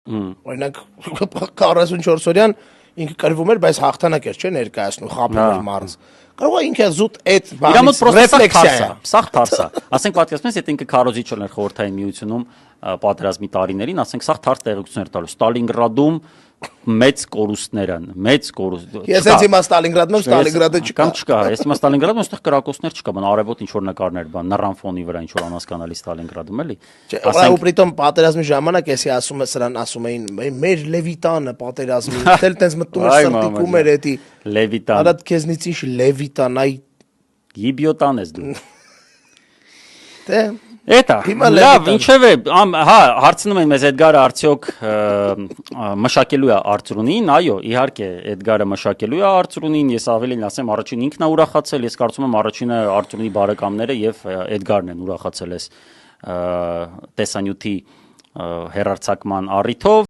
Օրինակ 44 օրյան ինքը կրվում էր, բայց հաղթանակ էր, չէ, ներկայացնում, խաբում էր մարզ։ Կարող է ինքը զուտ այդ բանից ռեֆլեքսիա։ Սաղ թարս է։ Ասենք պատկերացնես, եթե ինքը քարոզիչ էր խորհրդային միությունում պատերազմի տարիներին, ասենք սաղ թարս տեղեկություններ տալու։ Ստալինգրադում մեծ կորուստներ են, մեծ կորուստ։ Ես ես հիմա Ստալինգրադում, Ստալինգրադը չկա։ Կամ չկա, ես հիմա Ստալինգրադում այստեղ կրակոցներ չկա, բան արևոտ ինչ որ նկարներ, բան նռան ֆոնի վրա ինչ որ անհասկանալի Ստալինգրադում էլի։ Ու պրիտոմ պատերազմի ժամանակ էսի ասում է սրան ասում էին մեր Լևիտանը պատերազմի, դել տենց մտնում էր սրտիկում էր էդի Լևիտան։ Արա քեզնից ինչ Լևիտան, այ Գիբիոտան ես դու։ Դե Էտա, լավ, ինչևէ, հա, հարցնում են մեզ Էդգարը արդյոք մշակելու է Արծրունին, այո, իհարկե, Էդգարը մշակելու է Արծրունին, ես ավելին ասեմ, առաջին ինքն է ուրախացել, ես կարծում եմ առաջինը Արծրունի բարեկամները եւ Էդգարն են ուրախացել այս տեսանյութի հեռարձակման առիթով